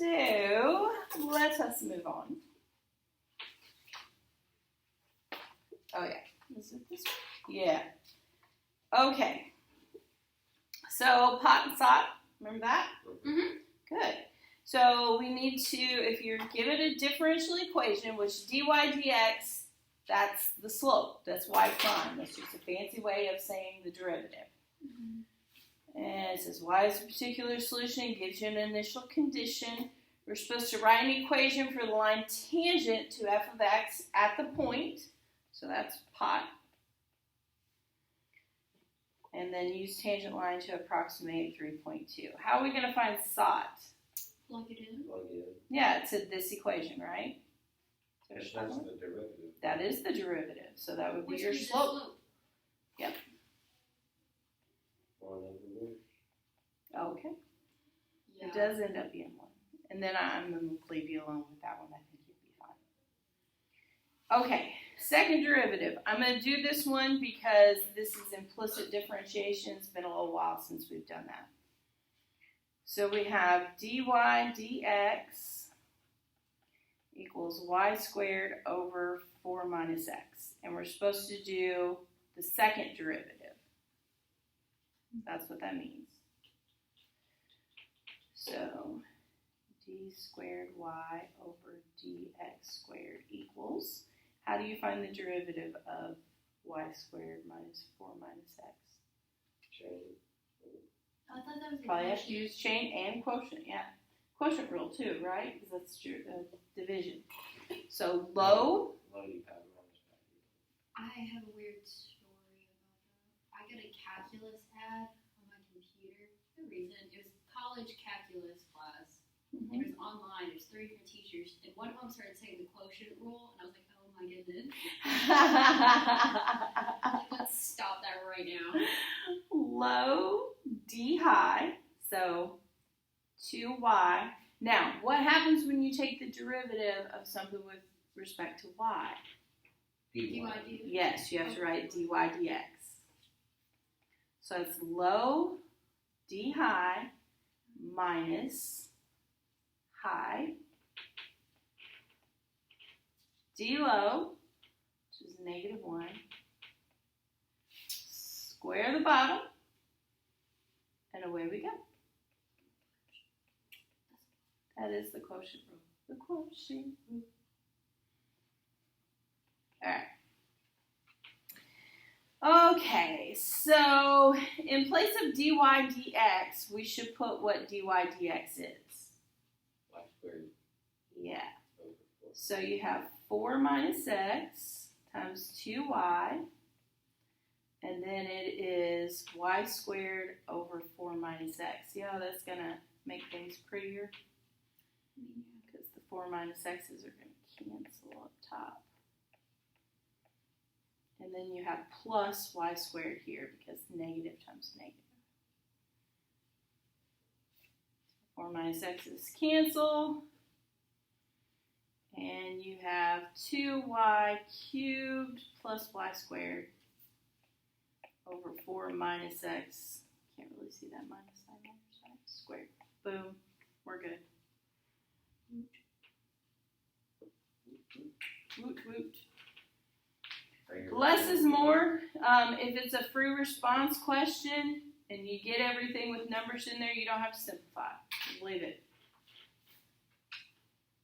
So let us move on. Oh yeah, is it this one? Yeah. Okay. So pot and sot, remember that? Mm-hmm. Good. So we need to, if you're given a differential equation, which dy dx, that's the slope. That's y prime. That's just a fancy way of saying the derivative. Mm-hmm. And it says y is a particular solution. It gives you an initial condition. We're supposed to write an equation for the line tangent to f of x at the point. So that's pot. And then use tangent line to approximate 3.2. How are we going to find sot? Plug it in. Yeah, it's this equation, right? So That's the derivative. that is the derivative. So that would be Which your is the slope. Yep. Okay. Yeah. It does end up being 1. And then I'm going to leave you alone with that one. I think you'll be fine. Okay. Second derivative. I'm going to do this one because this is implicit differentiation. It's been a little while since we've done that. So we have dy dx equals y squared over 4 minus x. And we're supposed to do the second derivative. That's what that means. So d squared y over dx squared equals, how do you find the derivative of y squared minus 4 minus x? Chain. I thought that was a Probably have to quotient. use chain and quotient, yeah. Quotient rule too, right? Because that's your division. So low. Low you have minus I have a weird story about that. I got a calculus ad on my computer. No reason. It was college calculus class. Mm-hmm. It was online. It was 3 different teachers, and one of them started saying the quotient rule, and I was like, "Oh my goodness!" Like, let's stop that right now. Low, d high, so 2y. Now, what happens when you take the derivative of something with respect to y? dy. Yes, you have to write dy dx. So it's low, d high, minus high, d low, which is -1, square the bottom, and away we go. That is the quotient rule. The quotient rule. All right. Okay, so in place of dy dx, we should put what dy dx is. Y squared Yeah. over 4. So you have 4 minus x times 2y, and then it is y squared over 4 minus x. See how that's going to make things prettier? Because the 4 minus x's are going to cancel up top. And then you have plus y squared here because negative times negative. 4 minus x's cancel. And you have 2y cubed plus y squared over 4 minus x. Can't really see that minus sign on your side. Squared. Boom. We're good. Woot woot. Less is more. If it's a free response question and you get everything with numbers in there, you don't have to simplify. Just leave it.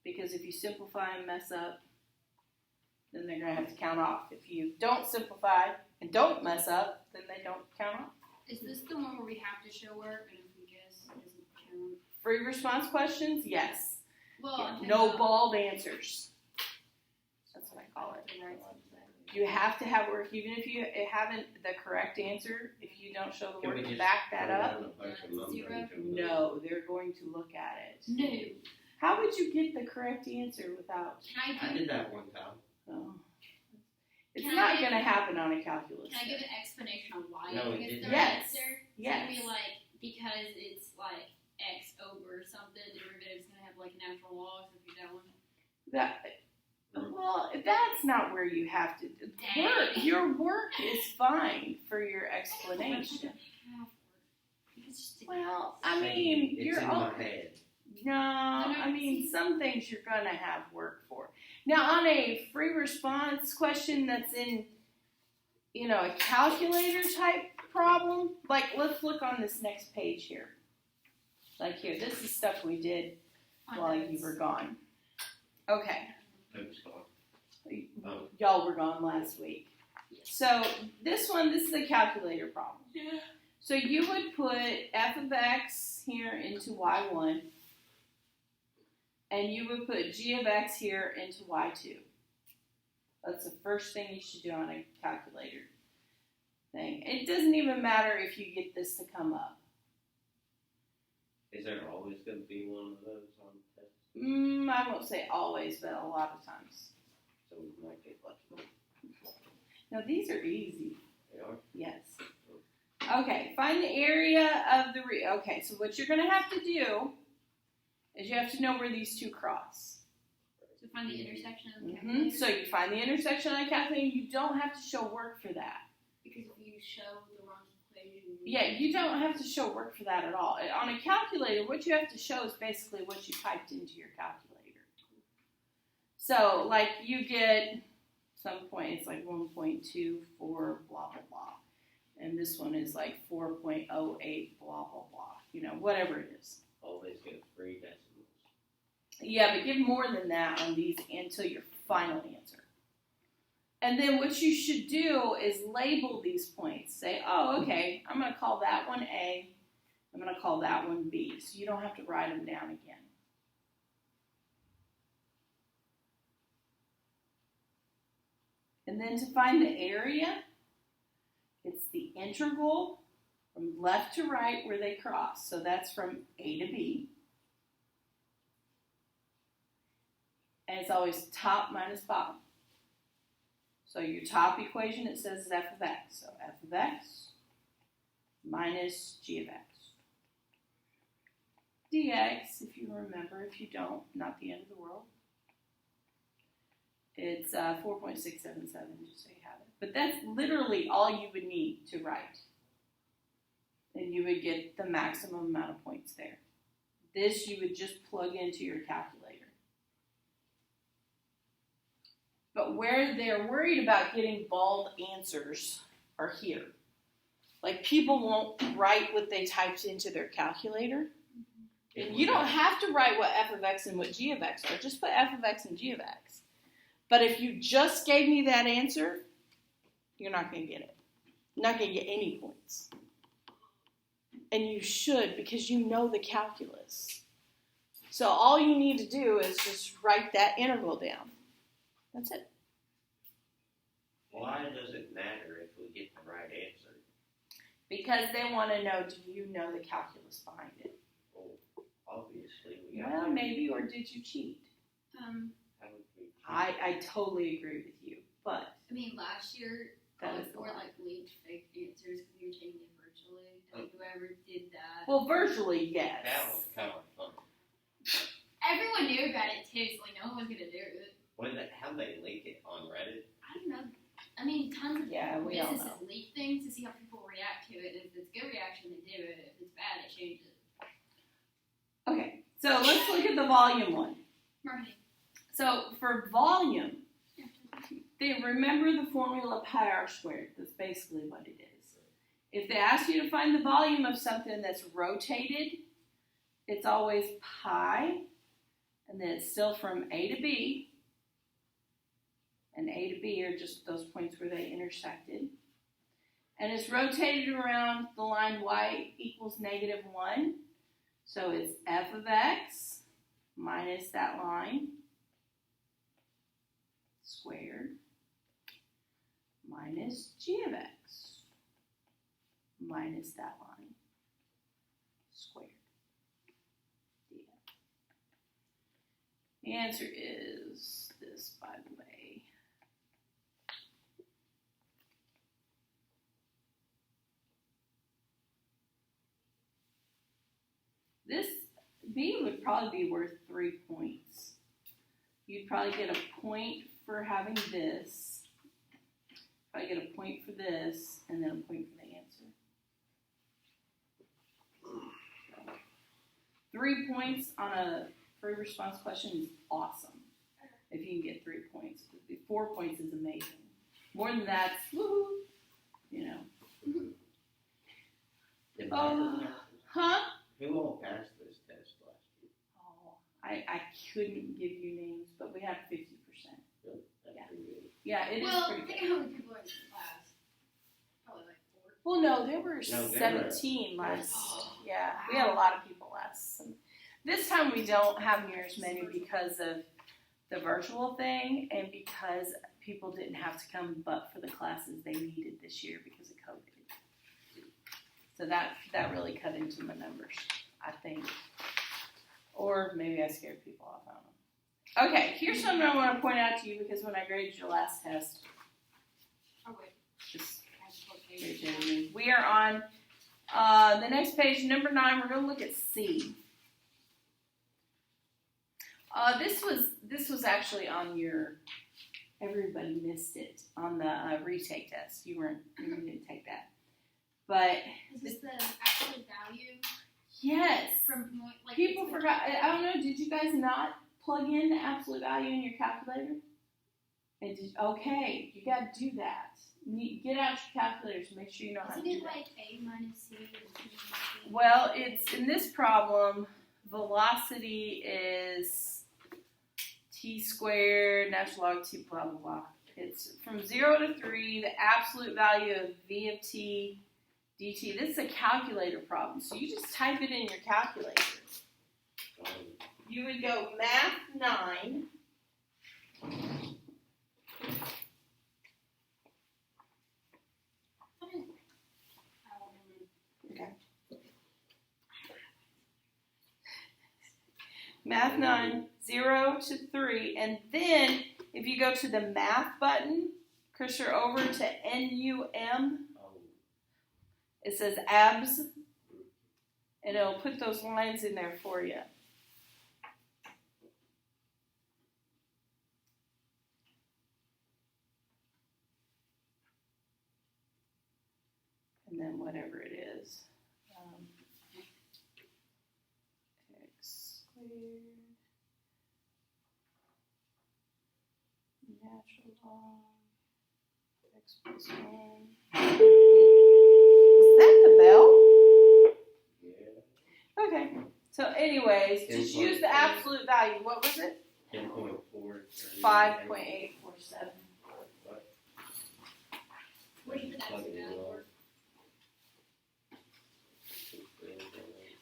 Because if you simplify and mess up, then they're going to have to count off. If you don't simplify and don't mess up, then they don't count off. Is this the one where we have to show work, and if we guess, it doesn't count? Free response questions? Yes. Well, Yeah, no bald answers. That's what I call it. Right. You have to have work, even if you haven't the correct answer. If you don't show the Can work we to just back that throw up, down a bunch of numbers Zero? and no, they're going to look at it. No. How would you get the correct answer without? Can I I do? did that one time. Oh. It's Can not I- going to happen on a calculus. Can I give an explanation on why No, I it think it's didn't. the right Yes. answer? Yes. It's gonna be like, because it's like x over something, the derivative is gonna have like natural log, so if you that one. Well, that's not where you have to work. Dang. Your work is fine for your explanation. It's just Well, I See, mean, it's you're in my head. No, I mean, some things you're going to have work for. Now, on a free response question that's in, a calculator type problem, like, let's look on this next page here. Like here, this is stuff we did while you were gone. Okay. Who's gone? Y'all were gone last week. So this is a calculator problem. Yeah. So you would put f of x here into y1, and you would put g of x here into y2. That's the first thing you should do on a calculator thing. It doesn't even matter if you get this to come up. Is there always going to be one of those on the test? I won't say always, but a lot of times. So we might get lucky. No, these are easy. They are? Yes. Okay, find the area of the okay, so what you're going to have to do is you have to know where these two cross. To find the intersection of the calculator. So you find the intersection on a calculator. You don't have to show work for that. Because if you show the wrong equation. Yeah, you don't have to show work for that at all. On a calculator, what you have to show is basically what you typed into your calculator. So, like, you get some point, it's like 1.24, blah, blah, blah. And this one is like 4.08, blah, blah, blah. Whatever it is. Always get free decimals. Yeah, but give more than that on these until your final answer. And then what you should do is label these points. Say, oh, okay, I'm going to call that one A. I'm going to call that one B. So you don't have to write them down again. And then to find the area, it's the integral from left to right where they cross. So that's from A to B. And it's always top minus bottom. So your top equation, it says is f of x. So f of x minus g of x. dx, if you remember, if you don't, not the end of the world. It's 4.677, just so you have it. But that's literally all you would need to write. And you would get the maximum amount of points there. This you would just plug into your calculator. But where they're worried about getting bald answers are here. Like, people won't write what they typed into their calculator. And you don't have to write what f of x and what g of x are. Just put f of x and g of x. But if you just gave me that answer, you're not going to get it. You're not going to get any points. And you should, because you know the calculus. So all you need to do is just write that integral down. That's it. Why does it matter if we get the right answer? Because they want to know, do you know the calculus behind it? Well, obviously we got. Well, maybe, or did you cheat? How would we cheat? I totally agree with you, but I mean, last year, that all is the four lie. leaked fake answers because you were taking it virtually. And whoever did that. Well, virtually, yes. That was kind of fun. Everyone knew about it too, so like no one was gonna do it. How they leak it on Reddit? I don't know. I mean, tons of Yeah, we all businesses know. leak things to see how people react to it. If it's a good reaction, they do it. If it's bad, they change it. Okay, so let's look at the volume one. Marketing. So for volume, they remember the formula pi r squared. That's basically what it is. If they ask you to find the volume of something that's rotated, it's always pi, and then it's still from A to B. And A to B are just those points where they intersected. And it's rotated around the line y equals -1. So it's f of x minus that line squared minus g of x minus that line squared. The answer is this, by the way. This B would probably be worth 3 points. You'd probably get a point for having this, probably get a point for this, and then a point for the answer. So, 3 points on a free response question is awesome. If you can get 3 points. 4 points is amazing. More than that, woohoo, you know. Huh? Who all passed this test last year? Oh, I couldn't give you names, but we had 50%. Really? That's Yeah. pretty good. Yeah, it is Well, pretty think good. of how many people are in the class. Probably like 4. Well, no, there were No, there were- 17 last. Yeah, we had a lot of people last. And this time we don't have near as many because of the virtual thing and because people didn't have to come but for the classes they needed this year because of COVID. So that really cut into my numbers, I think. Or maybe I scared people off, I don't know. Okay, here's something I want to point out to you because when I graded your last test, Oh, wait. just That's what page irritated is me. We are on the next page, number 9. We're going to look at C. This was actually on your. Everybody missed it on the retake test. You didn't take that, but Is this the absolute value yes, from like people forgot. I don't know. Did you guys not plug in the absolute value in your calculator? Okay, you got to do that. Get out your calculators. Make sure you know how to Isn't do it that. like A minus C or C minus C? Well, it's in this problem. Velocity is t squared, natural log t, blah, blah, blah. It's from 0 to 3, the absolute value of v of t dt. This is a calculator problem, so you just type it in your calculator. You would go math 9. Okay. Math 9, 0 to 3, and then if you go to the math button, cursor over to NUM, it says abs, and it'll put those lines in there for you. And then whatever it is. X squared. Natural log. X plus 1. Is that the bell? Yeah. Okay. So anyways, just use the absolute value. What was it? 10.4. 5.847. What do you put that value for?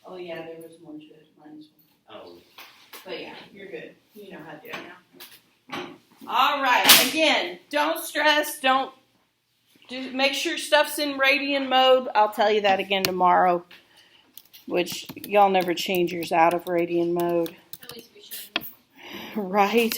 Oh yeah, there was more to it. Minus 1. Oh. But yeah, you're good. You know how to do it now. All right. Again, don't stress. Don't make sure stuff's in radian mode. I'll tell you that again tomorrow. Which y'all never change yours out of radian mode, At least we should. right?